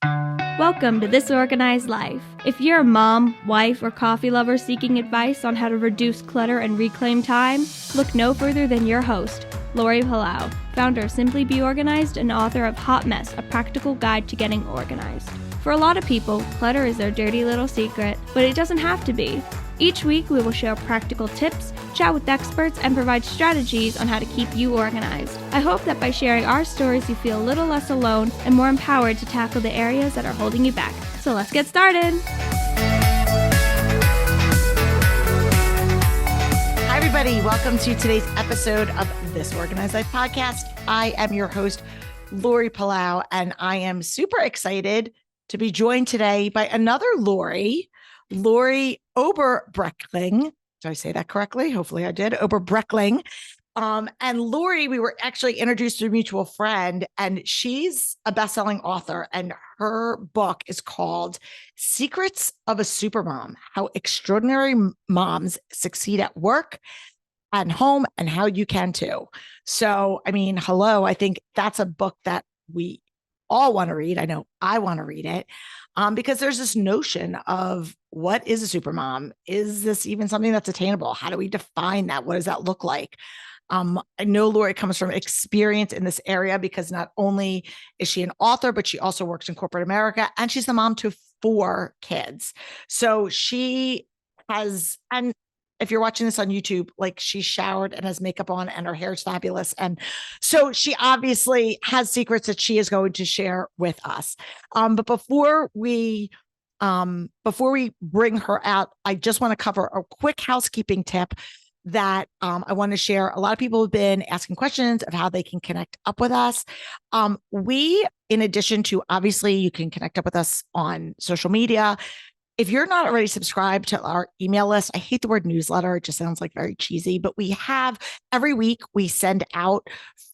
Welcome to This Organized Life. If you're a mom, wife, or coffee lover seeking advice on how to reduce clutter and reclaim time, look no further than your host, Lori Palau, founder of Simply Be Organized and author of Hot Mess, a practical guide to getting organized. For a lot of people, clutter is their dirty little secret, but it doesn't have to be. Each week, we will share practical tips, chat with experts, and provide strategies on how to keep you organized. I hope that by sharing our stories, you feel a little less alone and more empowered to tackle the areas that are holding you back. So let's get started. Hi, everybody. Welcome to today's episode of This Organized Life podcast. I am your host, Lori Palau, and I am super excited to be joined today by another Lori Oberbroeckling. Did I say that correctly? Hopefully I did. Oberbroeckling. And Lori, we were actually introduced to a mutual friend, and she's a best-selling author, and her book is called Secrets of a Supermom: How Extraordinary Moms Succeed at Work and Home, and How You Can Too. So, I mean, hello, I think that's a book that we all want to read. I know I want to read it because there's this notion of what is a supermom? Is this even something that's attainable? How do we define that? What does that look like? I know Lori comes from experience in this area because not only is she an author, but she also works in corporate America, and she's the mom to 4 kids. So she has, and if you're watching this on YouTube, like, she showered and has makeup on and her hair is fabulous. And so she obviously has secrets that she is going to share with us. But before we bring her out, I just want to cover a quick housekeeping tip that I want to share. A lot of people have been asking questions of how they can connect up with us. We, in addition to, obviously, you can connect up with us on social media. If you're not already subscribed to our email list, I hate the word newsletter. It just sounds like very cheesy, but we have every week we send out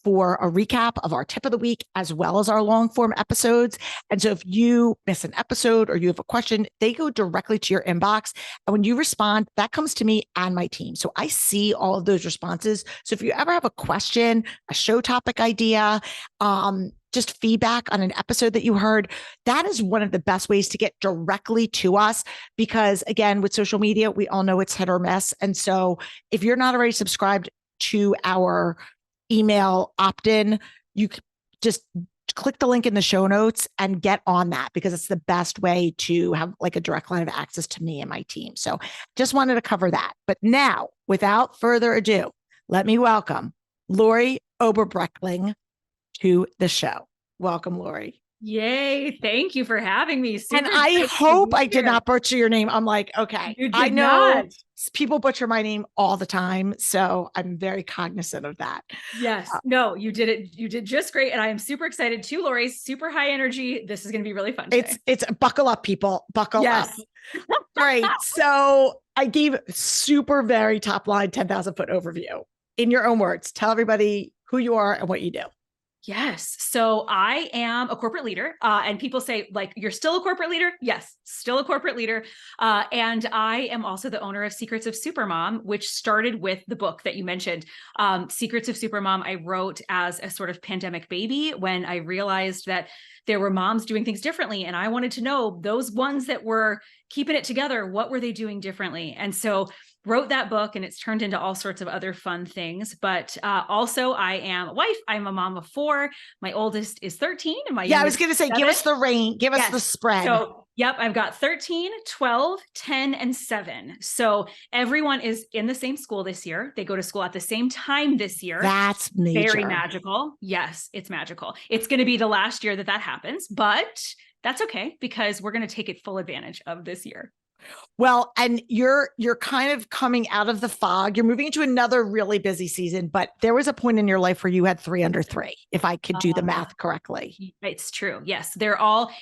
for a recap of our tip of the week, as well as our long form episodes. And so if you miss an episode or you have a question, they go directly to your inbox. And when you respond, that comes to me and my team. So I see all of those responses. So if you ever have a question, a show topic idea, just feedback on an episode that you heard, that is one of the best ways to get directly to us, because again, with social media, we all know it's hit or miss. And so if you're not already subscribed to our email opt-in, you just click the link in the show notes and get on that, because it's the best way to have like a direct line of access to me and my team. So just wanted to cover that. But now, without further ado, let me welcome Lori Oberbroeckling to the show. Welcome, Lori. Yay. Thank you for having me. And I hope I did not butcher your name. I'm like, okay, I know people butcher my name all the time, so I'm very cognizant of that. Yes. No, you did it. You did just great. And I am super excited too, Lori. Super high energy. This is going to be really fun today. It's buckle up, people. Buckle up. All right. So I gave super very top line 10,000 foot overview. In your own words, tell everybody who you are and what you do. Yes. So I am a corporate leader, and people say, like, you're still a corporate leader? Yes, still a corporate leader. And I am also the owner of Secrets of Supermom, which started with the book that you mentioned. Secrets of Supermom, I wrote as a sort of pandemic baby when I realized that there were moms doing things differently. And I wanted to know those ones that were keeping it together, what were they doing differently? And so wrote that book, and it's turned into all sorts of other fun things. But also I am a wife. I'm a mom of 4. My oldest is 13 and my youngest, I was going to say, 7. give us the range, give us the spread. So, yep, I've got 13, 12, 10, and 7. So everyone is in the same school this year. They go to school at the same time this year. That's major. Very magical. Yes, it's magical. It's going to be the last year that happens, but that's okay, because we're going to take it full advantage of this year. Well, and you're kind of coming out of the fog. You're moving into another really busy season, but there was a point in your life where you had 3 under 3, if I could do the math correctly. It's true. Yes.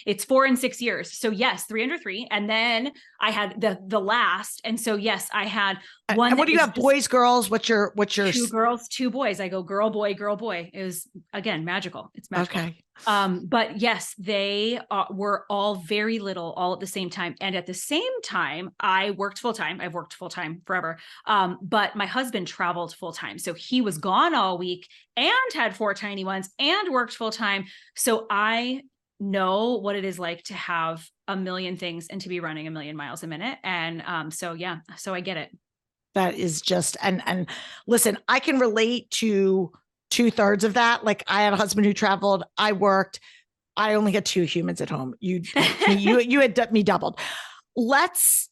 It's 4 and 6 years. So yes, 3 under 3. And then I had the last. And so, yes, I had one. And what do you have? Boys, girls? What's your 2 girls, 2 boys. I go girl, boy, girl, boy. It was, again, magical. It's magical. Okay. But yes, they were all very little, all at the same time. And at the same time, I worked full time. I've worked full time forever. But my husband traveled full time. So he was gone all week and had 4 tiny ones and worked full time. So I know what it is like to have a million things and to be running a million miles a minute. And so I get it. That is just, and listen, I can relate to 2/3 of that. Like I had a husband who traveled, I worked, I only had 2 humans at home. You had me doubled. Let's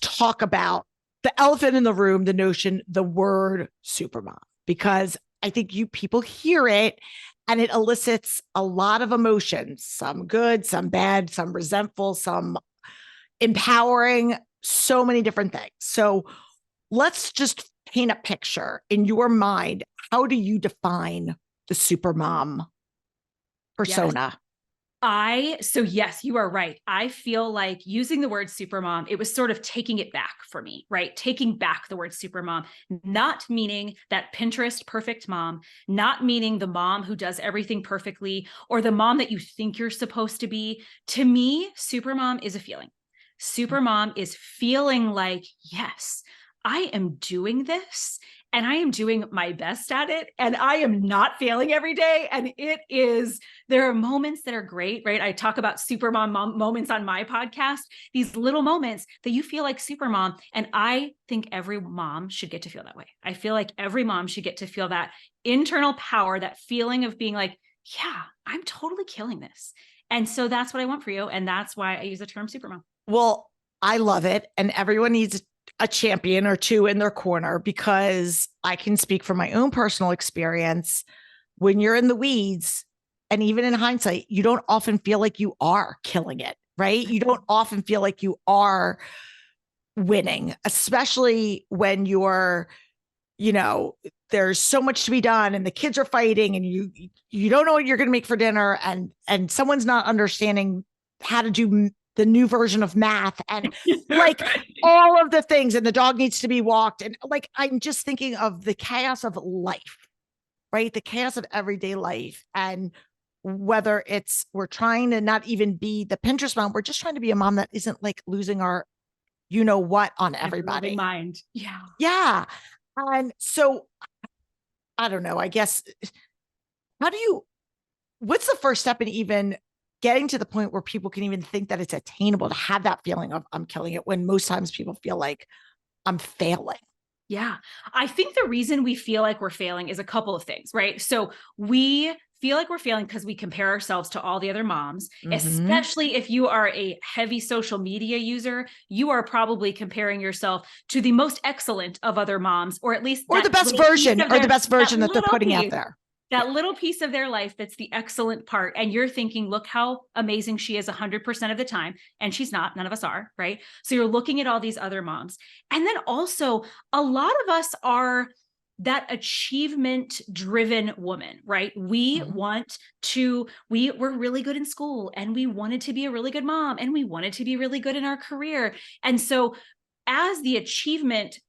talk about the elephant in the room, the notion, the word supermom, because I think people hear it and it elicits a lot of emotions, some good, some bad, some resentful, some empowering, so many different things. So let's just paint a picture in your mind. How do you define the supermom persona? Yes, you are right. I feel like using the word supermom, it was sort of taking it back for me, right? Taking back the word supermom, not meaning that Pinterest perfect mom, not meaning the mom who does everything perfectly or the mom that you think you're supposed to be. To me, supermom is a feeling. Supermom is feeling like, yes, I am doing this and I am doing my best at it and I am not failing every day. And there are moments that are great, right? I talk about supermom moments on my podcast, these little moments that you feel like supermom. And I think every mom should get to feel that way. I feel like every mom should get to feel that internal power, that feeling of being like, yeah, I'm totally killing this. And so that's what I want for you. And that's why I use the term supermom. Well, I love it. And everyone needs a champion or two in their corner, because I can speak from my own personal experience. When you're in the weeds, and even in hindsight, you don't often feel like you are killing it, right? You don't often feel like you are winning, especially when there's so much to be done and the kids are fighting and you don't know what you're going to make for dinner, and someone's not understanding how to do the new version of math and like all of the things, and the dog needs to be walked. And like, I'm just thinking of the chaos of life, right? The chaos of everyday life. And whether we're trying to not even be the Pinterest mom, we're just trying to be a mom that isn't like losing our, what on everybody. Mind. Yeah. Yeah. And so I don't know, I guess, what's the first step in even getting to the point where people can even think that it's attainable to have that feeling of I'm killing it, when most times people feel like I'm failing? Yeah. I think the reason we feel like we're failing is a couple of things, right? So we feel like we're failing because we compare ourselves to all the other moms, especially if you are a heavy social media user. You are probably comparing yourself to the most excellent of other moms, or at least the best version, that they're putting out there. That little piece of their life that's the excellent part. And you're thinking, look how amazing she is 100% of the time. And she's not, none of us are, right? So you're looking at all these other moms. And then also a lot of us are that achievement driven woman, right? We we're really good in school and we wanted to be a really good mom and we wanted to be really good in our career. And so as the achievement,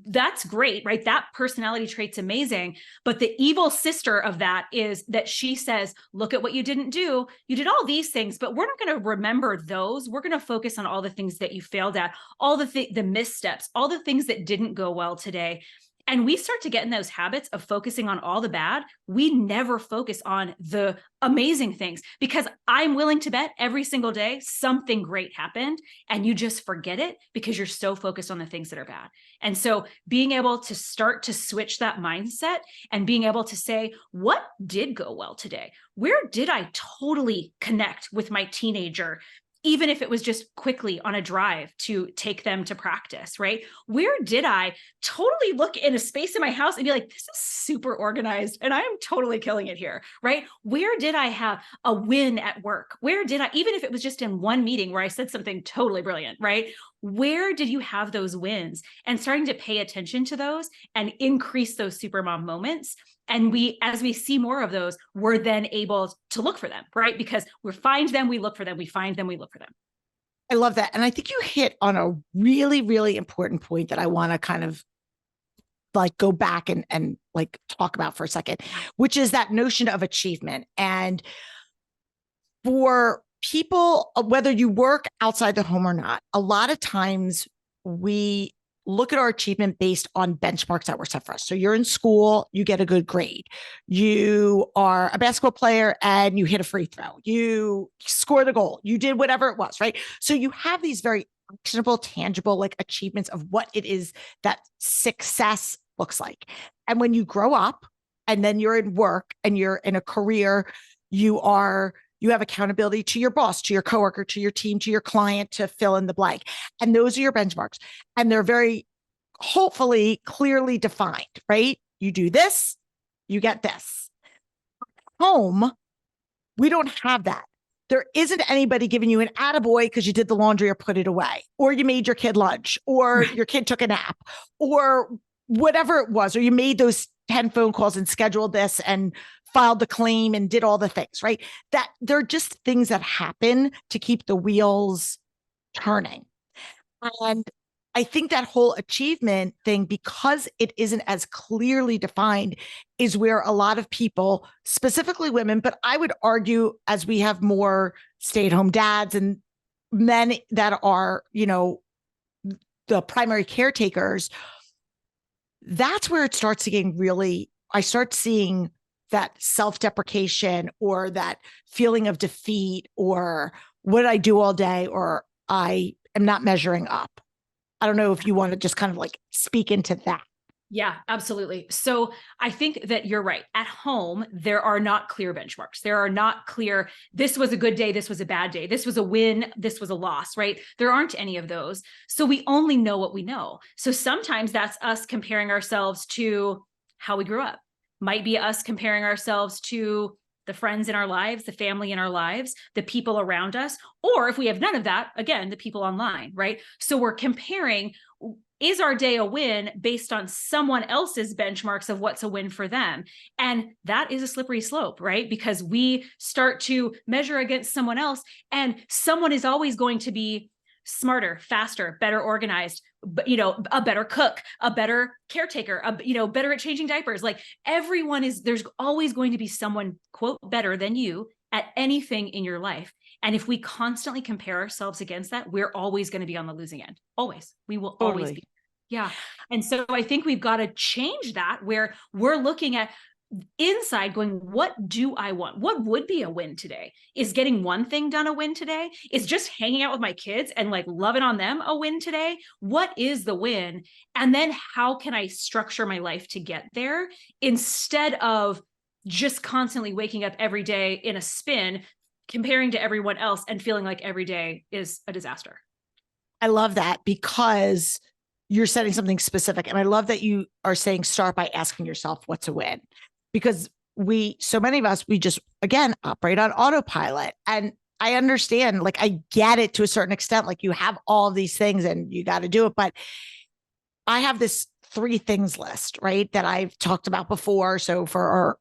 that's great, right? That personality trait's amazing. But the evil sister of that is that she says, look at what you didn't do. You did all these things, but we're not going to remember those. We're going to focus on all the things that you failed at, all the missteps, all the things that didn't go well today. And we start to get in those habits of focusing on all the bad. We never focus on the amazing things, because I'm willing to bet every single day something great happened and you just forget it because you're so focused on the things that are bad. And so being able to start to switch that mindset and being able to say, what did go well today? Where did I totally connect with my teenager? Even if it was just quickly on a drive to take them to practice, right? Where did I totally look in a space in my house and be like, this is super organized and I am totally killing it here, right? Where did I have a win at work? Where did I, even if it was just in one meeting where I said something totally brilliant, right? Where did you have those wins? And starting to pay attention to those and increase those supermom moments. And as we see more of those, we're then able to look for them, right? Because we find them, we look for them, we find them, we look for them. I love that. And I think you hit on a really, really important point that I want to kind of like go back and like talk about for a second, which is that notion of achievement. And for people, whether you work outside the home or not, a lot of times we look at our achievement based on benchmarks that were set for us. So you're in school, you get a good grade. You are a basketball player and you hit a free throw. You score the goal. You did whatever it was, right? So you have these very actionable, tangible like achievements of what it is that success looks like. And when you grow up and then you're in work and you're in a career, you have accountability to your boss, to your coworker, to your team, to your client, to fill in the blank. And those are your benchmarks. And they're very hopefully clearly defined, right? You do this, you get this. Home, we don't have that. There isn't anybody giving you an attaboy because you did the laundry or put it away, or you made your kid lunch, or your kid took a nap, or whatever it was, or you made those 10 phone calls and scheduled this and filed the claim and did all the things, right? That they're just things that happen to keep the wheels turning. And I think that whole achievement thing, because it isn't as clearly defined, is where a lot of people, specifically women, but I would argue as we have more stay-at-home dads and men that are, the primary caretakers, that's where it starts to get really, I start seeing that self-deprecation or that feeling of defeat or what did I do all day or I am not measuring up. I don't know if you want to just kind of like speak into that. Yeah, absolutely. So I think that you're right. At home, there are not clear benchmarks. There are not clear, this was a good day, this was a bad day, this was a win, this was a loss, right? There aren't any of those. So we only know what we know. So sometimes that's us comparing ourselves to how we grew up. Might be us comparing ourselves to the friends in our lives, the family in our lives, the people around us, or if we have none of that, again, the people online, right? So we're comparing, is our day a win based on someone else's benchmarks of what's a win for them? And that is a slippery slope, right? Because we start to measure against someone else, and someone is always going to be smarter, faster, better organized, a better cook, a better caretaker, better at changing diapers. Like there's always going to be someone, quote, better than you at anything in your life. And if we constantly compare ourselves against that, we're always going to be on the losing end. Always. We will always be. Yeah. And so I think we've got to change that, where we're looking at inside going, what do I want? What would be a win today? Is getting one thing done a win today? Is just hanging out with my kids and like loving on them a win today? What is the win? And then how can I structure my life to get there instead of just constantly waking up every day in a spin, comparing to everyone else and feeling like every day is a disaster? I love that because you're setting something specific. And I love that you are saying, start by asking yourself, what's a win? Because so many of us, we just, again, operate on autopilot. And I understand, like, I get it to a certain extent. Like, you have all of these things and you got to do it. But I have this 3 things list, right, that I've talked about before. So for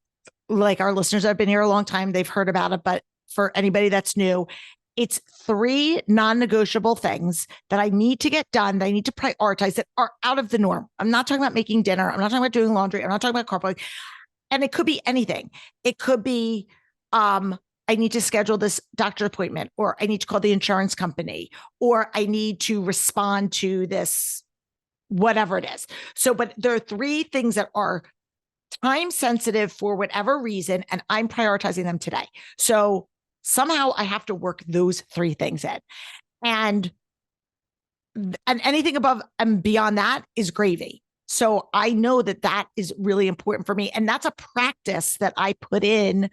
our listeners that have been here a long time, they've heard about it. But for anybody that's new, it's 3 non-negotiable things that I need to get done, that I need to prioritize, that are out of the norm. I'm not talking about making dinner. I'm not talking about doing laundry. I'm not talking about carpooling. And it could be anything. It could be, I need to schedule this doctor appointment, or I need to call the insurance company, or I need to respond to this, whatever it is. So, but there are 3 things that are time sensitive for whatever reason, and I'm prioritizing them today. So somehow I have to work those 3 things in. And anything above and beyond that is gravy. So I know that that is really important for me. And that's a practice that I put in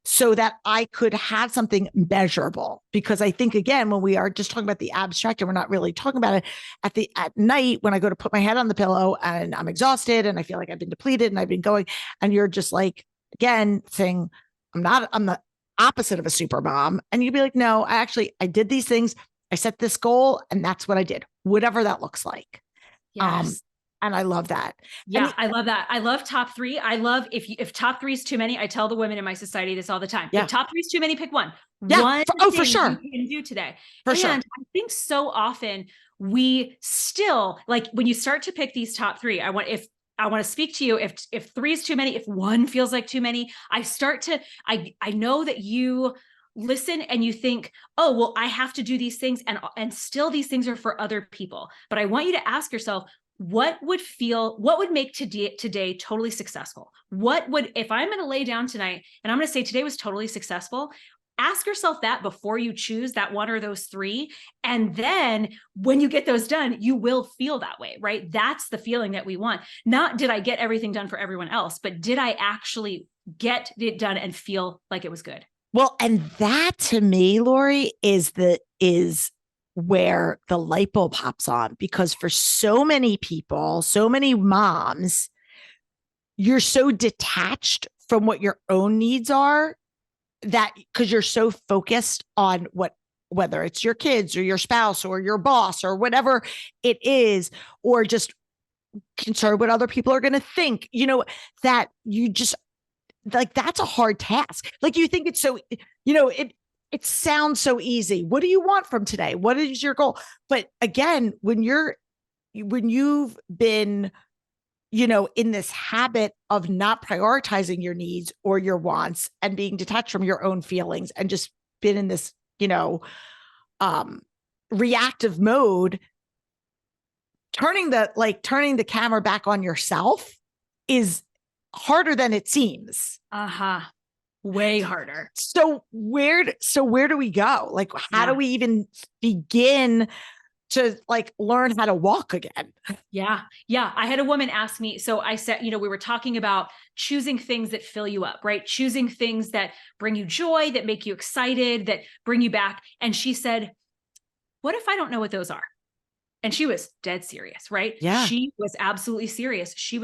so that I could have something measurable. Because I think, again, when we are just talking about the abstract and we're not really talking about it at night, when I go to put my head on the pillow and I'm exhausted and I feel like I've been depleted and I've been going, and you're just like, again, saying, I'm the opposite of a super mom. And you'd be like, no, I did these things. I set this goal and that's what I did, whatever that looks like. Yes. And I love that. Yeah, I love that. I love top 3. I love if top 3 is too many, I tell the women in my society this all the time. Yeah. If top 3 is too many, pick one. Yeah. One For sure. you can do today. For sure. And I think so often we still, like, when you start to pick these top 3, I want to speak to you. If 3 is too many, if 1 feels like too many, I know that you listen and you think, oh, well, I have to do these things, and still these things are for other people. But I want you to ask yourself, what would make today totally successful? If I'm going to lay down tonight and I'm going to say today was totally successful, ask yourself that before you choose that one or those three. And then when you get those done, you will feel that way, right? That's the feeling that we want. Not did I get everything done for everyone else, but did I actually get it done and feel like it was good? Well, and that to me, Lori, is where the light bulb pops on, because for so many people, so many moms, you're so detached from what your own needs are, that because you're so focused on whether it's your kids or your spouse or your boss or whatever it is, or just concerned what other people are going to think, that you just like, that's a hard task. Like, you think it's so, it sounds so easy. What do you want from today? What is your goal? But again, when you've been, in this habit of not prioritizing your needs or your wants and being detached from your own feelings and just been in this, reactive mode, turning the camera back on yourself is harder than it seems. Way harder. So where do we go? Like, how do we even begin to learn how to walk again? Yeah. I had a woman ask me, so I said, we were talking about choosing things that fill you up, right? Choosing things that bring you joy, that make you excited, that bring you back. And she said, what if I don't know what those are? And she was dead serious, right? Yeah. She was absolutely serious. She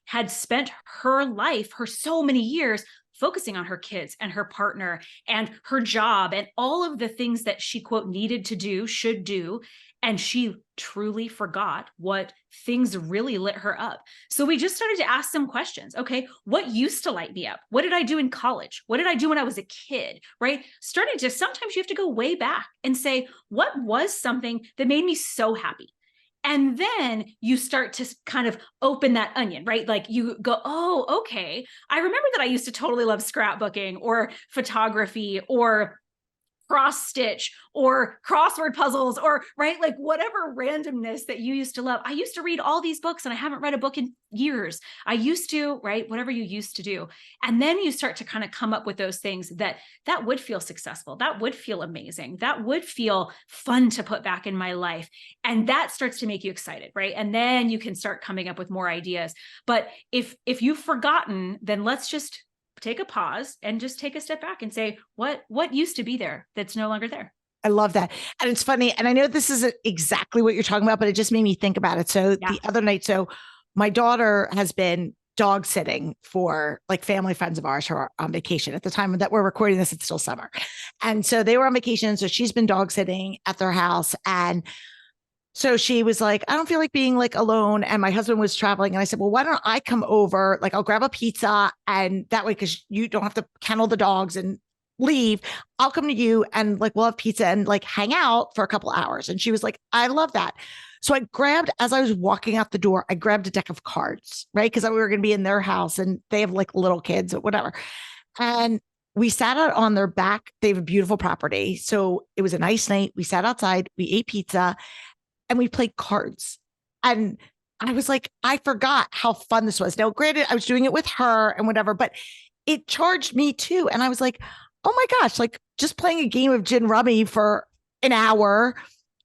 had spent her life, her so many years focusing on her kids and her partner and her job and all of the things that she, quote, needed to do, should do. And she truly forgot what things really lit her up. So we just started to ask some questions. Okay, what used to light me up? What did I do in college? What did I do when I was a kid, right? Sometimes you have to go way back and say, what was something that made me so happy? And then you start to kind of open that onion, right? Like you go, oh, okay. I remember that I used to totally love scrapbooking or photography or cross stitch or crossword puzzles or right, like whatever randomness that you used to love. I used to read all these books and I haven't read a book in years. I used to, right? Whatever you used to do. And then you start to kind of come up with those things that would feel successful. That would feel amazing. That would feel fun to put back in my life. And that starts to make you excited, right? And then you can start coming up with more ideas. But if you've forgotten, then let's just take a pause and just take a step back and say, what used to be there that's no longer there? I love that. And it's funny. And I know this isn't exactly what you're talking about, but it just made me think about it. So the other night, my daughter has been dog sitting for family friends of ours who are on vacation. At the time that we're recording this, it's still summer. And so they were on vacation. So she's been dog sitting at their house. And so she was like, I don't feel like being alone. And my husband was traveling. And I said, well, why don't I come over? I'll grab a pizza. And that way, because you don't have to kennel the dogs and leave, I'll come to you and we'll have pizza and hang out for a couple hours. And she was like, I love that. So as I was walking out the door, I grabbed a deck of cards, right? Because we were going to be in their house and they have little kids or whatever. And we sat out on their back. They have a beautiful property. So it was a nice night. We sat outside, we ate pizza, and we played cards. And I was like, I forgot how fun this was. Now, granted, I was doing it with her and whatever, but it charged me too. And I was like, oh my gosh, just playing a game of gin rummy for an hour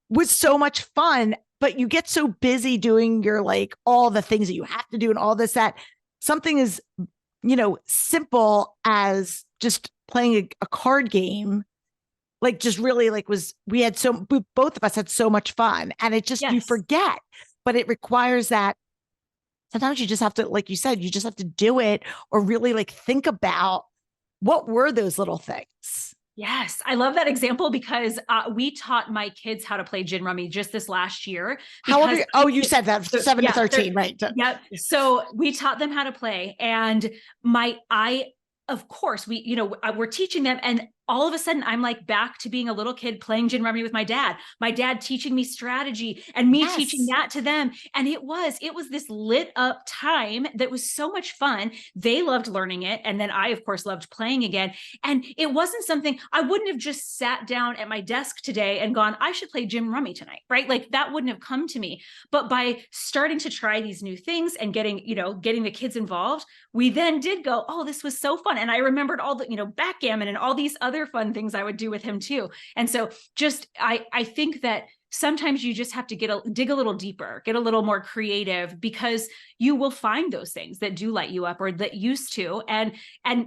was so much fun. But you get so busy doing your all the things that you have to do and all this, that something is, simple as just playing a card game just really both of us had so much fun, and it just, you forget, but it requires that sometimes you just have to, like you said, you just have to do it, or really think about what were those little things. Yes. I love that example because we taught my kids how to play gin rummy just this last year. How old are you? Oh, you said that 7 to 13, right? Yep. So we taught them how to play, and of course we're teaching them, and all of a sudden I'm like back to being a little kid playing gin rummy with my dad teaching me strategy and me teaching that to them. And it was this lit up time that was so much fun. They loved learning it. And then I, of course, loved playing again. And it wasn't something I wouldn't have just sat down at my desk today and gone, I should play gin rummy tonight, right? Like that wouldn't have come to me. But by starting to try these new things and getting the kids involved, we then did go, oh, this was so fun. And I remembered all the, backgammon and all these other fun things I would do with him too. And so I think that sometimes you just have to dig a little deeper, get a little more creative, because you will find those things that do light you up or that used to, and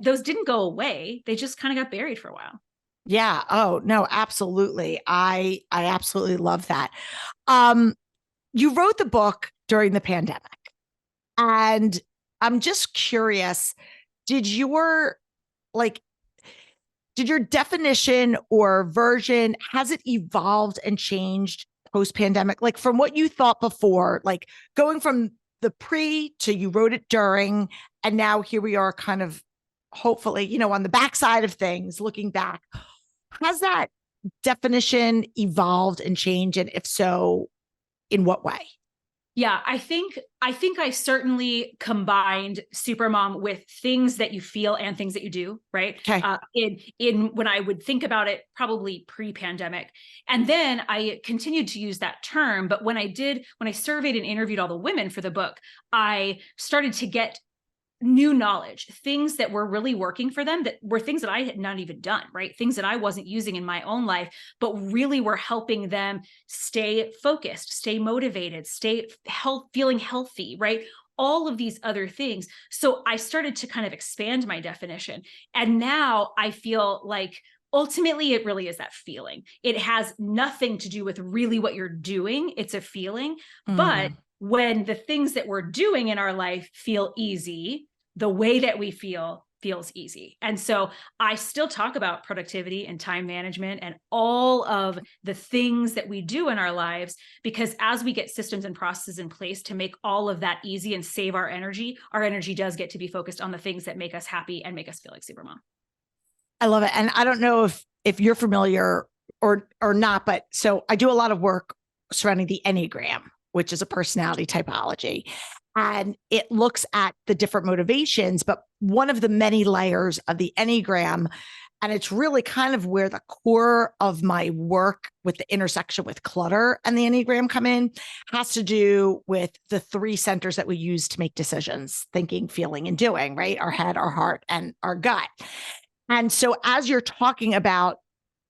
those didn't go away. They just kind of got buried for a while. Yeah. Oh, no, absolutely. I absolutely love that. You wrote the book during the pandemic, and I'm just curious, did your definition or version, has it evolved and changed post-pandemic? Like from what you thought before, like going from the pre to you wrote it during, and now here we are kind of hopefully, on the backside of things, looking back. Has that definition evolved and changed? And if so, in what way? Yeah, I think I certainly combined supermom with things that you feel and things that you do, right? Okay. In when I would think about it, probably pre-pandemic. And then I continued to use that term. But when I surveyed and interviewed all the women for the book, I started to get new knowledge, things that were really working for them, that were things that I had not even done, right? Things that I wasn't using in my own life, but really were helping them stay focused, stay motivated, feeling healthy, right? All of these other things. So I started to kind of expand my definition. And now I feel like ultimately it really is that feeling. It has nothing to do with really what you're doing. It's a feeling. But when the things that we're doing in our life feel easy, the way that we feel feels easy. And so I still talk about productivity and time management and all of the things that we do in our lives, because as we get systems and processes in place to make all of that easy and save our energy does get to be focused on the things that make us happy and make us feel like supermom. I love it. And I don't know if you're familiar or not, but so I do a lot of work surrounding the Enneagram, which is a personality typology. And it looks at the different motivations, but one of the many layers of the Enneagram, and it's really kind of where the core of my work with the intersection with clutter and the Enneagram come in, has to do with the three centers that we use to make decisions: thinking, feeling, and doing, right? Our head, our heart, and our gut. And so as you're talking about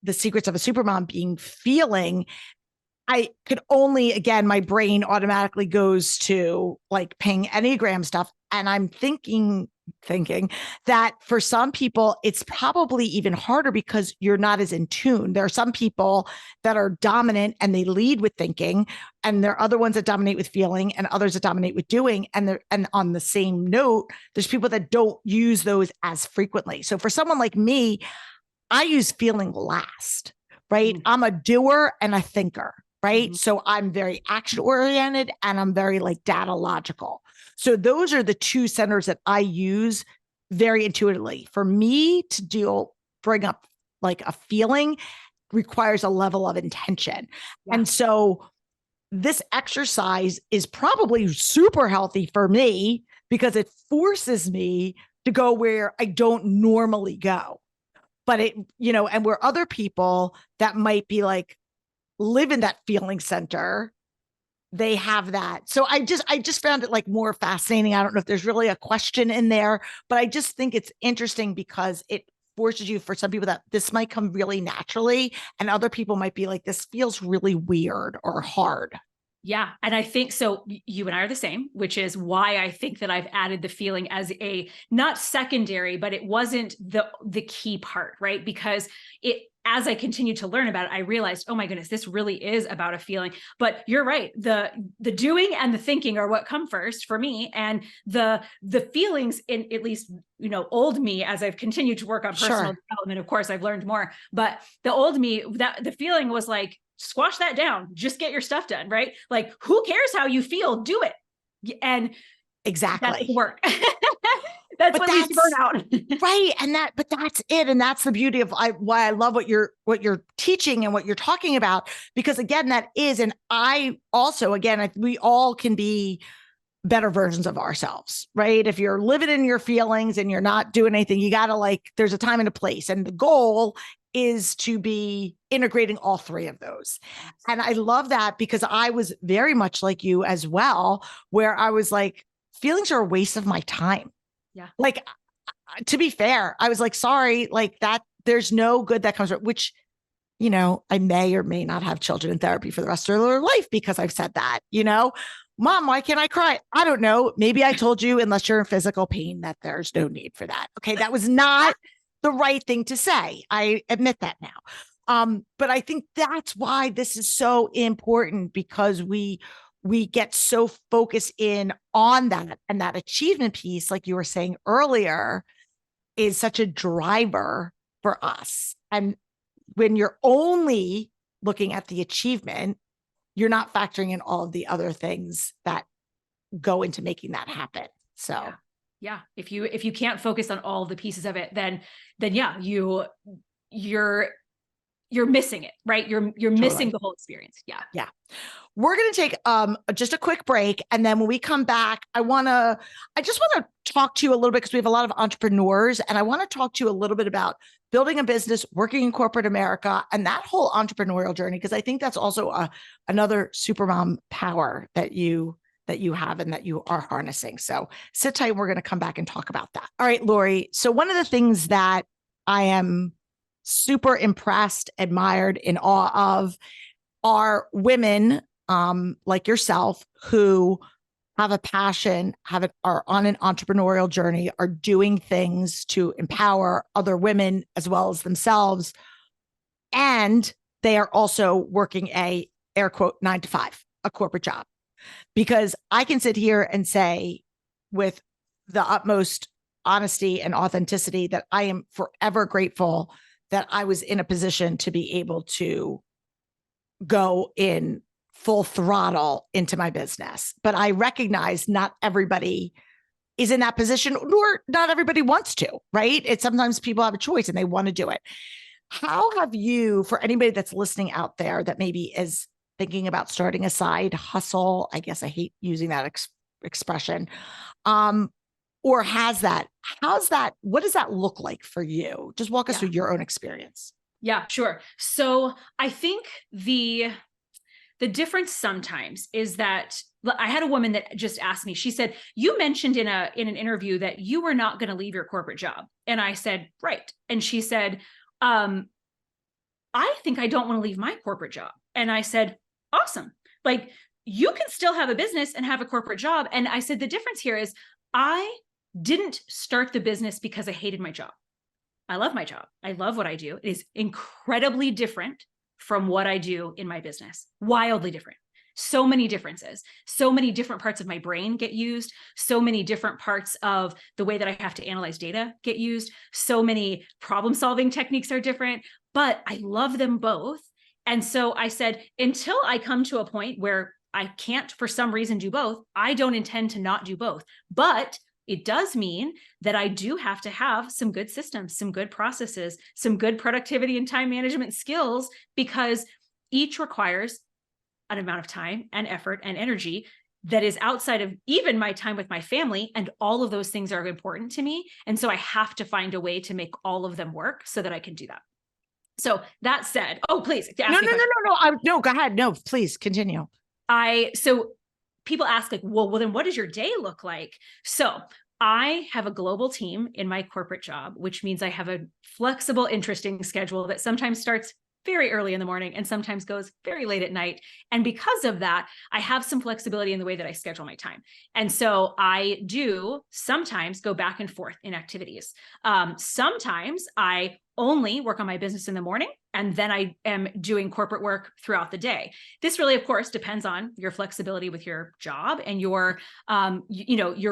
the secrets of a supermom being feeling, I could only, again, my brain automatically goes to like ping Enneagram stuff. And I'm thinking that for some people, it's probably even harder because you're not as in tune. There are some people that are dominant and they lead with thinking, and there are other ones that dominate with feeling and others that dominate with doing. And on the same note, there's people that don't use those as frequently. So for someone like me, I use feeling last, right? I'm a doer and a thinker. Right. So I'm very action oriented and I'm very like data logical. So those are the two centers that I use very intuitively. For me to bring up like a feeling requires a level of intention. Yeah. And so this exercise is probably super healthy for me because it forces me to go where I don't normally go. But it, and where other people that might be like, live in that feeling center, they have that. So I just found it like more fascinating. I don't know if there's really a question in there, but I just think it's interesting because it forces you, for some people, that this might come really naturally, and other people might be like, this feels really weird or hard. Yeah. And I think so. You and I are the same, which is why I think that I've added the feeling as a not secondary, but it wasn't the key part, right? Because as I continued to learn about it, I realized, oh my goodness, this really is about a feeling. But you're right. The doing and the thinking are what come first for me. And the feelings, in at least, old me, as I've continued to work on personal development, of course, I've learned more. But the old me, that the feeling was like, squash that down, just get your stuff done, right? Like, who cares how you feel? Do it. And exactly that's the work. That's But what leads to burnout. right. But that's it. And that's the beauty of why I love what you're teaching and what you're talking about, because again, that is, and I also, again, we all can be better versions of ourselves, right? If you're living in your feelings and you're not doing anything, you got to there's a time and a place. And the goal is to be integrating all three of those. And I love that, because I was very much like you as well, where I was like, feelings are a waste of my time. Yeah. To be fair, I was like, sorry, that there's no good that comes from, which, I may or may not have children in therapy for the rest of their life because I've said that, Mom, why can't I cry? I don't know. Maybe I told you, unless you're in physical pain, that there's no need for that. Okay. That was not the right thing to say. I admit that now. But I think that's why this is so important, because we get so focused in on that, and that achievement piece, like you were saying earlier, is such a driver for us. And when you're only looking at the achievement, you're not factoring in all of the other things that go into making that happen. So yeah. If you can't focus on all the pieces of it, then yeah, you're missing it, right? You're totally missing the whole experience. Yeah. Yeah. We're going to take just a quick break. And then when we come back, I just want to talk to you a little bit, because we have a lot of entrepreneurs, and I want to talk to you a little bit about building a business, working in corporate America, and that whole entrepreneurial journey, because I think that's also another supermom power that you have and that you are harnessing. So sit tight, and we're going to come back and talk about that. All right, Lori. So one of the things that I am super impressed, admired, in awe of are women like yourself, who have a passion, are on an entrepreneurial journey, are doing things to empower other women as well as themselves. And they are also working a, air quote, 9-to-5, a corporate job. Because I can sit here and say with the utmost honesty and authenticity that I am forever grateful that I was in a position to be able to go in full throttle into my business. But I recognize not everybody is in that position, nor not everybody wants to, right? It's sometimes people have a choice and they want to do it. How have you, for anybody that's listening out there that maybe is thinking about starting a side hustle, I guess I hate using that expression, or how's that, what does that look like for you? Just walk us through your own experience. Yeah, sure. So I think the difference sometimes is that I had a woman that just asked me, she said, you mentioned in an interview that you were not going to leave your corporate job. And I said, right. And she said, I think I don't want to leave my corporate job. And I said, awesome. You can still have a business and have a corporate job. And I said, the difference here is I didn't start the business because I hated my job. I love my job. I love what I do. It is incredibly different from what I do in my business. Wildly different. So many differences. So many different parts of my brain get used. So many different parts of the way that I have to analyze data get used. So many problem-solving techniques are different, but I love them both. And so I said, until I come to a point where I can't, for some reason, do both, I don't intend to not do both. But it does mean that I do have to have some good systems, some good processes, some good productivity and time management skills, because each requires an amount of time and effort and energy that is outside of even my time with my family. And all of those things are important to me. And so I have to find a way to make all of them work so that I can do that. So that said, please. No, go ahead. No, please continue. So people ask well, then what does your day look like? So I have a global team in my corporate job, which means I have a flexible, interesting schedule that sometimes starts very early in the morning and sometimes goes very late at night. And because of that, I have some flexibility in the way that I schedule my time. And so I do sometimes go back and forth in activities. Sometimes I only work on my business in the morning, and then I am doing corporate work throughout the day. This really, of course, depends on your flexibility with your job and your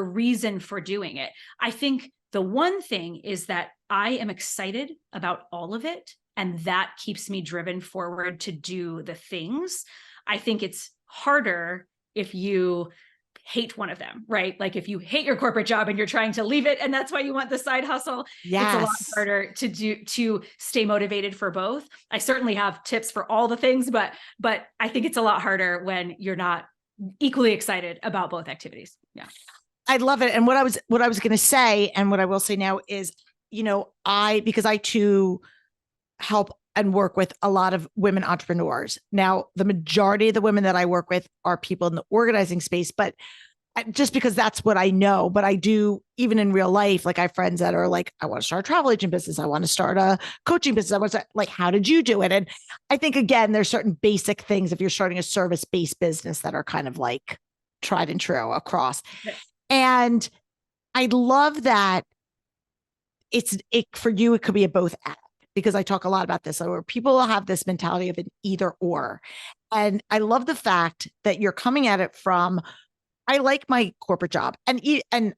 reason for doing it. I think the one thing is that I am excited about all of it, and that keeps me driven forward to do the things. I think it's harder if you hate one of them, right? Like if you hate your corporate job and you're trying to leave it and that's why you want the side hustle, it's a lot harder to stay motivated for both. I certainly have tips for all the things, but I think it's a lot harder when you're not equally excited about both activities. Yeah. I love it. And what I was going to say, and what I will say now is, because I too help and work with a lot of women entrepreneurs. Now, the majority of the women that I work with are people in the organizing space, but just because that's what I know. But I do, even in real life, like I have friends that are like, I want to start a travel agent business. I want to start a coaching business. I want to like, how did you do it? And I think, again, there's certain basic things if you're starting a service-based business that are kind of like tried and true across. And I love that for you, it could be a both and. Because I talk a lot about this, where people have this mentality of an either or. And I love the fact that you're coming at it from, I like my corporate job and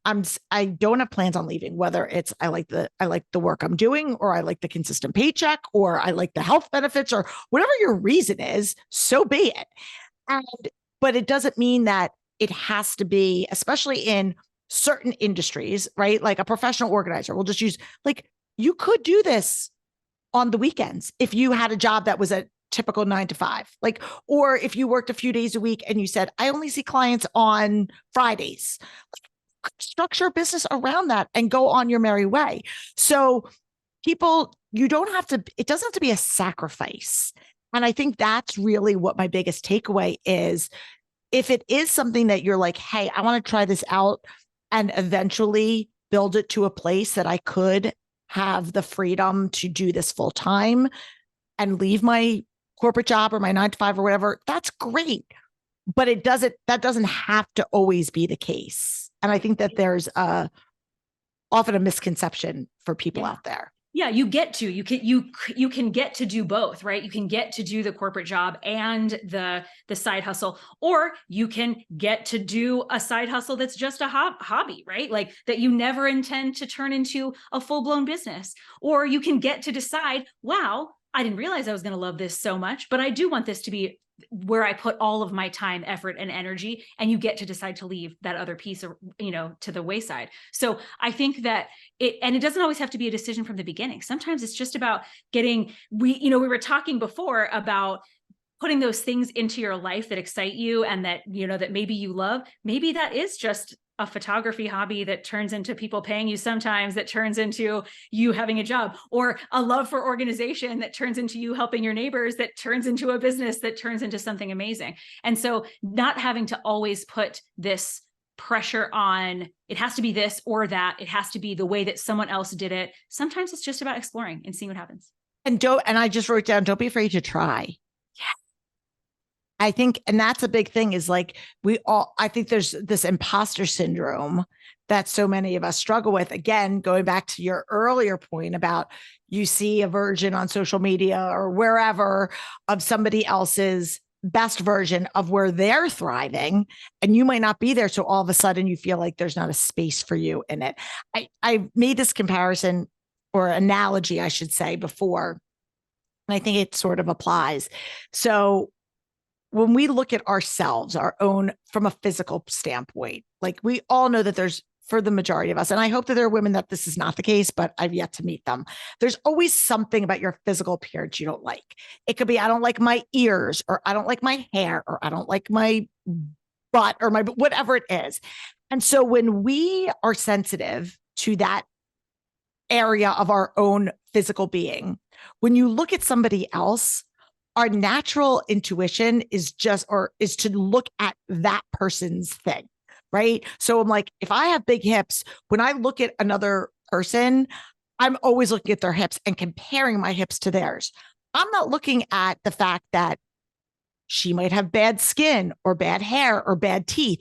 I don't have plans on leaving, whether it's I like the work I'm doing, or I like the consistent paycheck, or I like the health benefits, or whatever your reason is, so be it. But it doesn't mean that it has to be, especially in certain industries, right? Like a professional organizer, we'll just use, like, you could do this on the weekends if you had a job that was a typical 9 to 5, like, or if you worked a few days a week and you said, I only see clients on Fridays, structure a business around that and go on your merry way. So people, it doesn't have to be a sacrifice. And I think that's really what my biggest takeaway is. If it is something that you're like, hey, I want to try this out and eventually build it to a place that I could have the freedom to do this full time and leave my corporate job or my 9 to 5 or whatever, that's great. But that doesn't have to always be the case. And I think that there's often a misconception for people out there. Yeah, you can get to do both, right? You can get to do the corporate job and the side hustle, or you can get to do a side hustle that's just a hobby, right? Like that you never intend to turn into a full-blown business. Or you can get to decide, wow, I didn't realize I was going to love this so much, but I do want this to be where I put all of my time, effort, and energy, and you get to decide to leave that other piece, to the wayside. So I think that it doesn't always have to be a decision from the beginning. Sometimes it's just about we were talking before about putting those things into your life that excite you and that, that maybe you love. Maybe that is just a photography hobby that turns into people paying you sometimes, that turns into you having a job, or a love for organization that turns into you helping your neighbors, that turns into a business, that turns into something amazing. And so not having to always put this pressure on, it has to be this or that, it has to be the way that someone else did it. Sometimes it's just about exploring and seeing what happens. And I just wrote down, don't be afraid to try. Yeah. I think, and that's a big thing, is like I think there's this imposter syndrome that so many of us struggle with. Again, going back to your earlier point about you see a version on social media or wherever of somebody else's best version of where they're thriving, and you might not be there. So all of a sudden you feel like there's not a space for you in it. I made this comparison or analogy, I should say, before, and I think it sort of applies. So when we look at ourselves, our own, from a physical standpoint, like we all know that there's, for the majority of us, and I hope that there are women that this is not the case, but I've yet to meet them. There's always something about your physical appearance you don't like. It could be, I don't like my ears, or I don't like my hair, or I don't like my butt, or my, whatever it is. And so when we are sensitive to that area of our own physical being, when you look at somebody else, our natural intuition is to look at that person's thing, right? So I'm like, if I have big hips, when I look at another person, I'm always looking at their hips and comparing my hips to theirs. I'm not looking at the fact that she might have bad skin or bad hair or bad teeth.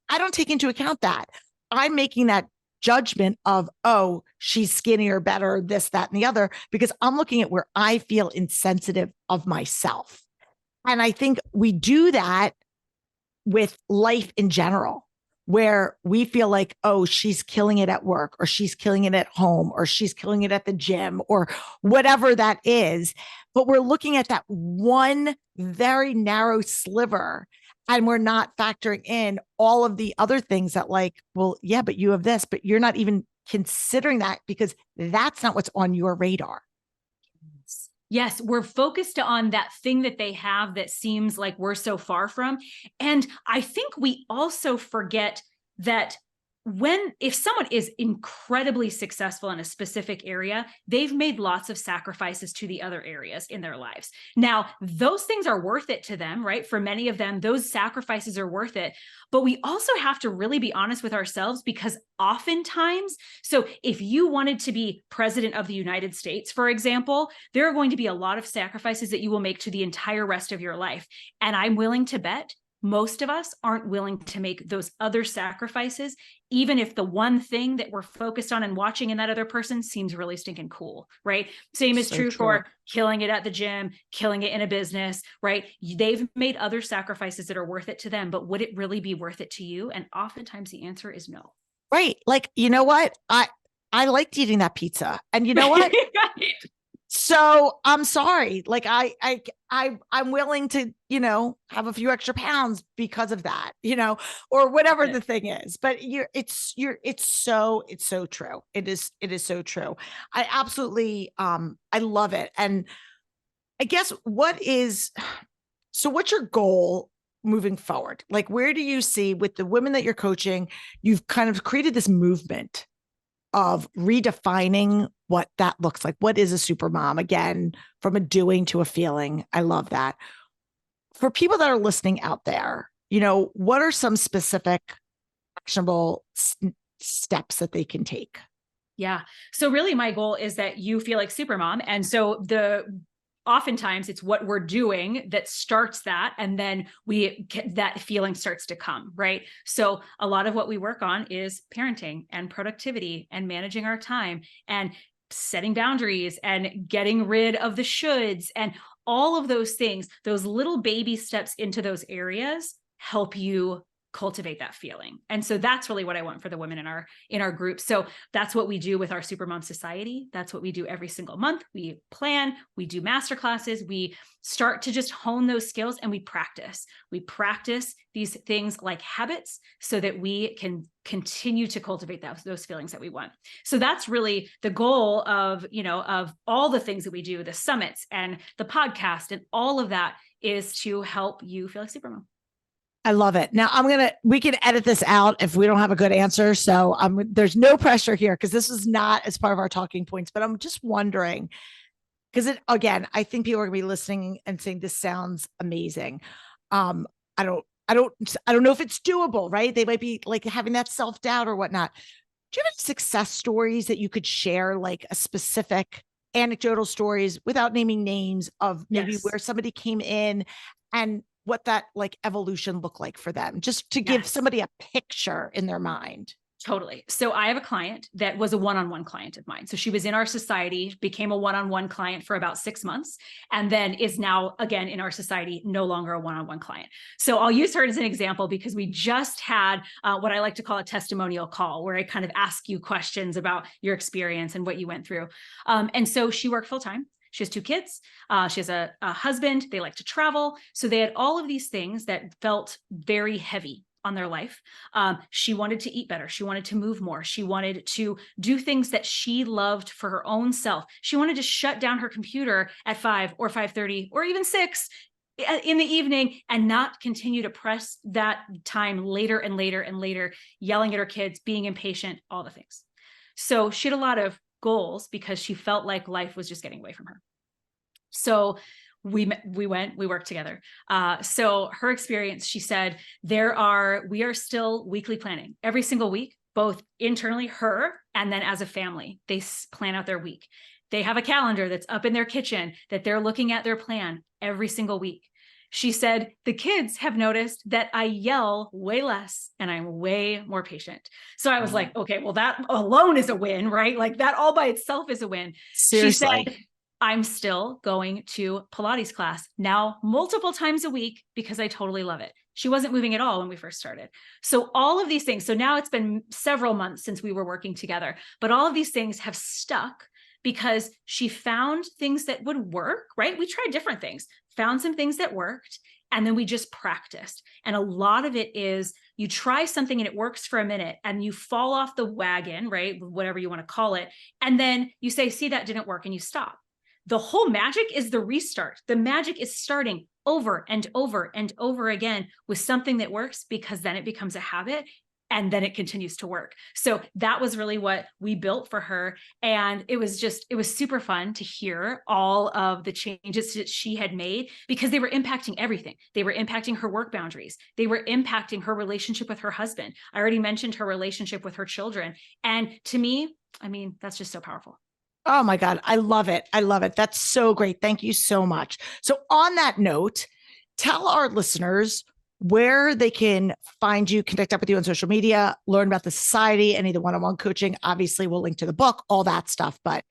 I don't take into account that. I'm making that judgment of, oh, she's skinnier, better, this, that, and the other, because I'm looking at where I feel insensitive of myself. And I think we do that with life in general, where we feel like, oh, she's killing it at work, or she's killing it at home, or she's killing it at the gym, or whatever that is. But we're looking at that one very narrow sliver And we're not factoring in all of the other things that like, well, yeah, but you have this, but you're not even considering that because that's not what's on your radar. Yes, we're focused on that thing that they have that seems like we're so far from. And I think we also forget that if someone is incredibly successful in a specific area, they've made lots of sacrifices to the other areas in their lives. Now, those things are worth it to them, right? For many of them, those sacrifices are worth it. But we also have to really be honest with ourselves, because oftentimes, so if you wanted to be president of the United States, for example, there are going to be a lot of sacrifices that you will make to the entire rest of your life. And I'm willing to bet most of us aren't willing to make those other sacrifices, even if the one thing that we're focused on and watching in that other person seems really stinking cool, right? Same is true for killing it at the gym, killing it in a business, right? They've made other sacrifices that are worth it to them, but would it really be worth it to you? And oftentimes the answer is no. Right. Like, you know what? I liked eating that pizza. And you know what? Right. So I'm sorry. Like I'm willing to, have a few extra pounds because of that, or whatever the thing is. But it's so true. It is so true. I absolutely I love it. And I guess what's your goal moving forward? Like, where do you see with the women that you're coaching, you've kind of created this movement of redefining what that looks like. What is a super mom? Again, from a doing to a feeling. I love that. For people that are listening out there, what are some specific actionable steps that they can take? Yeah. So really my goal is that you feel like super mom. And so oftentimes it's what we're doing that starts that. And then that feeling starts to come, right? So a lot of what we work on is parenting and productivity and managing our time and setting boundaries and getting rid of the shoulds, and all of those things. Those little baby steps into those areas help you cultivate that feeling. And so that's really what I want for the women in our group. So that's what we do with our SuperMom Society. That's what we do every single month. We plan, we do masterclasses, we start to just hone those skills, and we practice. We practice these things like habits so that we can continue to cultivate those feelings that we want. So that's really the goal of all the things that we do, the summits and the podcast and all of that, is to help you feel like supermom. I love it. Now we can edit this out if we don't have a good answer. So there's no pressure here because this is not as part of our talking points, but I'm just wondering, because again, I think people are gonna be listening and saying, this sounds amazing. I don't know if it's doable, right? They might be like having that self-doubt or whatnot. Do you have any success stories that you could share, like a specific anecdotal stories without naming names of maybe where somebody came in and what that like evolution looked like for them, just to give somebody a picture in their mind? Totally. So I have a client that was a one-on-one client of mine. So she was in our society, became a one-on-one client for about 6 months, and then is now again in our society, no longer a one-on-one client. So I'll use her as an example because we just had what I like to call a testimonial call, where I kind of ask you questions about your experience and what you went through. And so she worked full-time. She has 2 kids. She has a husband. They like to travel. So they had all of these things that felt very heavy on their life. She wanted to eat better. She wanted to move more. She wanted to do things that she loved for her own self. She wanted to shut down her computer at 5 or 5:30 or even 6 in the evening and not continue to press that time later and later and later, yelling at her kids, being impatient, all the things. So she had a lot of goals because she felt like life was just getting away from her. So we worked together. So her experience, she said, we are still weekly planning every single week, both internally, her, and then as a family, they plan out their week. They have a calendar that's up in their kitchen that they're looking at their plan every single week. She said, the kids have noticed that I yell way less and I'm way more patient. So I was like, okay, well, that alone is a win, right? Like that all by itself is a win. Seriously. She said, I'm still going to Pilates class now multiple times a week because I totally love it. She wasn't moving at all when we first started. So all of these things, so now it's been several months since we were working together, but all of these things have stuck because she found things that would work, right? We tried different things, found some things that worked, And then we just practiced. And a lot of it is you try something and it works for a minute and you fall off the wagon, right? Whatever you want to call it. And then you say, see, that didn't work, and you stop. The whole magic is the restart. The magic is starting over and over and over again with something that works, because then it becomes a habit and then it continues to work. So that was really what we built for her. And it was super fun to hear all of the changes that she had made, because they were impacting everything. They were impacting her work boundaries. They were impacting her relationship with her husband. I already mentioned her relationship with her children. And to me, I mean, that's just so powerful. Oh my God. I love it. I love it. That's so great. Thank you so much. So on that note, tell our listeners where they can find you, connect up with you on social media, learn about the society, any of the one-on-one coaching. Obviously, we'll link to the book, all that stuff, but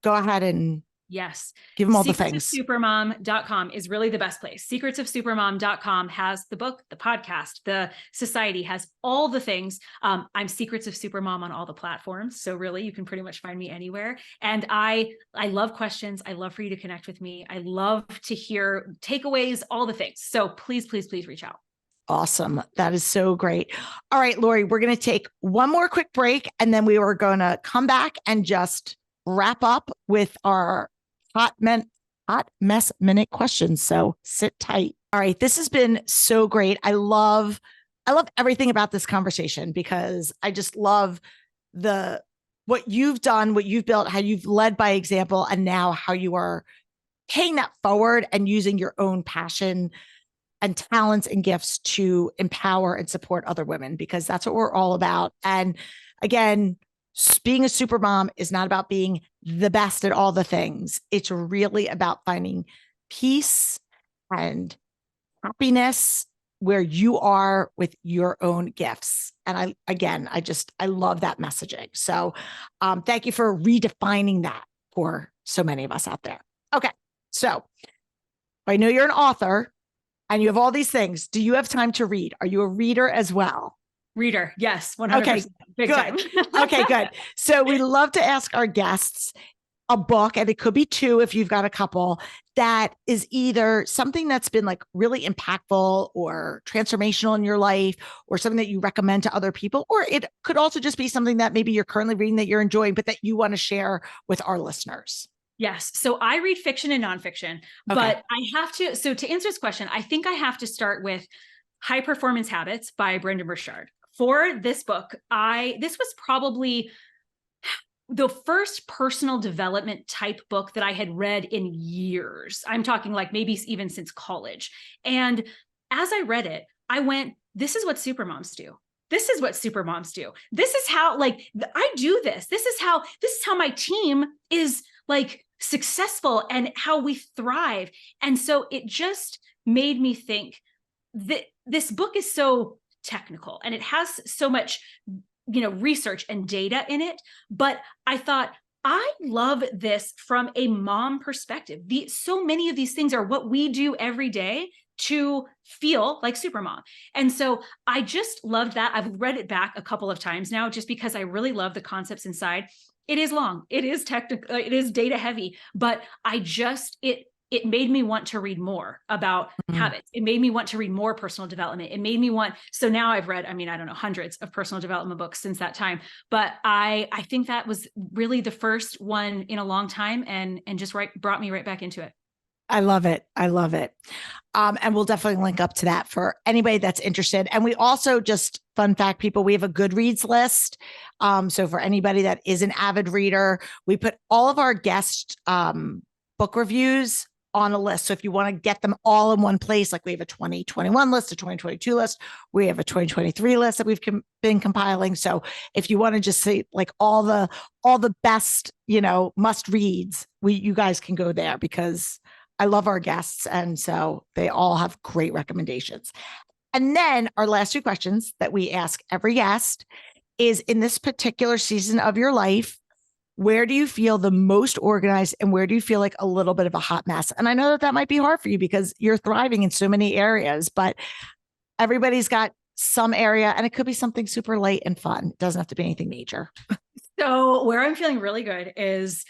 go ahead and yes, give them all the things. Supermom.com is really the best place. Secretsofsupermom.com has the book, the podcast, the society, has all the things. I'm Secrets of Supermom on all the platforms. So really, you can pretty much find me anywhere. And I love questions. I love for you to connect with me. I love to hear takeaways, all the things. So please, please, please reach out. Awesome. That is so great. All right, Lori, we're going to take one more quick break, and then we are going to come back and just wrap up with our hot mess minute questions. So sit tight. All right. This has been so great. I love everything about this conversation, because I just love what you've done, what you've built, how you've led by example, and now how you are paying that forward and using your own passion and talents and gifts to empower and support other women, because that's what we're all about. And again, being a super mom is not about being the best at all the things. It's really about finding peace and happiness where you are with your own gifts. And I love that messaging. So thank you for redefining that for so many of us out there. Okay. So I know you're an author and you have all these things. Do you have time to read? Are you a reader as well? Reader. Yes. 100%. Okay, Big good. time. Okay, good. So we love to ask our guests a book, and it could be two if you've got a couple, that is either something that's been like really impactful or transformational in your life, or something that you recommend to other people, or it could also just be something that maybe you're currently reading that you're enjoying, but that you want to share with our listeners. Yes. So I read fiction and nonfiction, but I have to, so to answer this question, I think I have to start with High Performance Habits by Brendon Burchard. For this book, this was probably the first personal development type book that I had read in years. I'm talking like maybe even since college. And as I read it, I went, this is what supermoms do. This is what supermoms do. This is how, like, I do this. This is how my team is like successful and how we thrive. And so it just made me think that this book is so technical and it has so much, research and data in it. But I thought, I love this from a mom perspective. So many of these things are what we do every day to feel like supermom. And so I just loved that. I've read it back a couple of times now, just because I really love the concepts inside. It is long, it is technical, it is data heavy, but it made me want to read more about habits. It made me want to read more personal development. It made me want, so now I've read, I don't know, hundreds of personal development books since that time, but I think that was really the first one in a long time, and just brought me right back into it. I love it. I love it. And we'll definitely link up to that for anybody that's interested. And we also, just fun fact, people, we have a Goodreads list. So for anybody that is an avid reader, we put all of our guest book reviews on a list. So if you want to get them all in one place, like we have a 2021 list, a 2022 list, we have a 2023 list that we've been compiling. So if you want to just see like all the best, must reads, you guys can go there, because I love our guests. And so they all have great recommendations. And then our last two questions that we ask every guest is, in this particular season of your life, where do you feel the most organized, and where do you feel like a little bit of a hot mess? And I know that might be hard for you because you're thriving in so many areas, but everybody's got some area, and it could be something super light and fun. It doesn't have to be anything major. So where I'm feeling really good is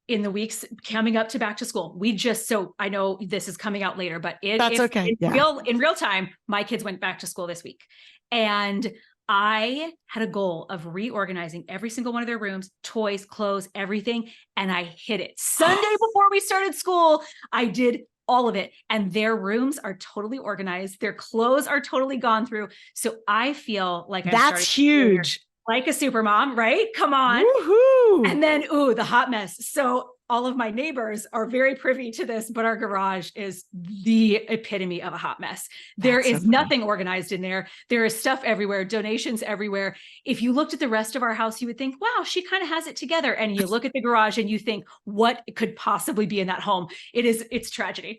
in the weeks coming up to back to school, so I know this is coming out later, but That's okay. In real time, my kids went back to school this week. And I had a goal of reorganizing every single one of their rooms, toys, clothes, everything. And I hit it. Sunday before we started school, I did all of it. And their rooms are totally organized. Their clothes are totally gone through. So I feel like that's huge. Like a super mom, right? Come on. Woohoo. And then, the hot mess. So all of my neighbors are very privy to this, but our garage is the epitome of a hot mess. There is nothing organized in there. There is stuff everywhere, donations everywhere. If you looked at the rest of our house, you would think, wow, she kind of has it together. And you look at the garage and you think, what could possibly be in that home? It's tragedy.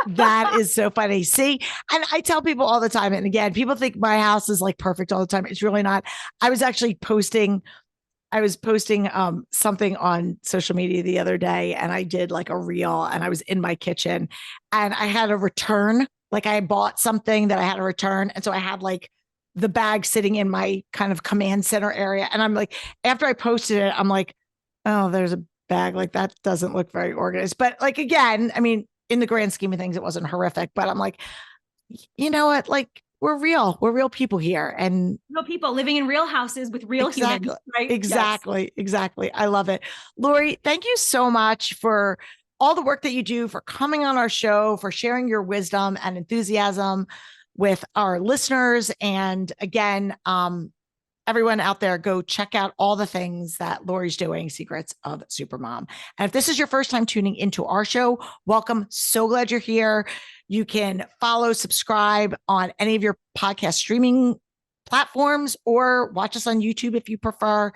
That is so funny. See, and I tell people all the time, and again, people think my house is like perfect all the time. It's really not. I was posting something on social media the other day, and I did like a reel, and I was in my kitchen and I had a return. Like I bought something that I had to return. And so I had like the bag sitting in my kind of command center area. And I'm like, after I posted it, I'm like, oh, there's a bag. Like that doesn't look very organized. But like, again, I mean, in the grand scheme of things, it wasn't horrific, but I'm like, you know what? Like we're real people here, and real people living in real houses with real humans, right? Exactly. I love it. Lori, thank you so much for all the work that you do, for coming on our show, for sharing your wisdom and enthusiasm with our listeners. And again, everyone out there, go check out all the things that Lori's doing, Secrets of Supermom. And if this is your first time tuning into our show, welcome. So glad you're here. You can follow, subscribe on any of your podcast streaming platforms, or watch us on YouTube if you prefer.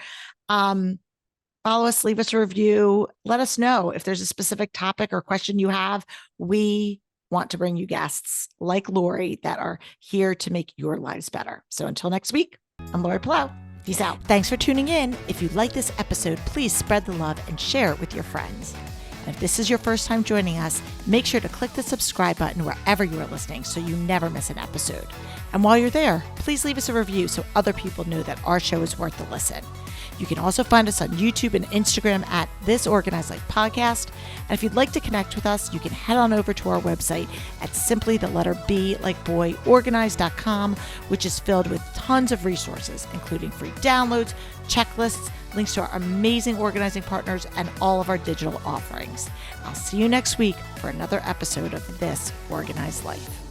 Follow us, leave us a review. Let us know if there's a specific topic or question you have. We want to bring you guests like Lori that are here to make your lives better. So until next week, I'm Lori Palau. Peace out. Thanks for tuning in. If you like this episode, please spread the love and share it with your friends. And if this is your first time joining us, make sure to click the subscribe button wherever you are listening so you never miss an episode. And while you're there, please leave us a review so other people know that our show is worth the listen. You can also find us on YouTube and Instagram at This Organized Life Podcast. And if you'd like to connect with us, you can head on over to our website at simply the letter B like boy organized.com, which is filled with tons of resources, including free downloads, checklists, links to our amazing organizing partners, and all of our digital offerings. I'll see you next week for another episode of This Organized Life.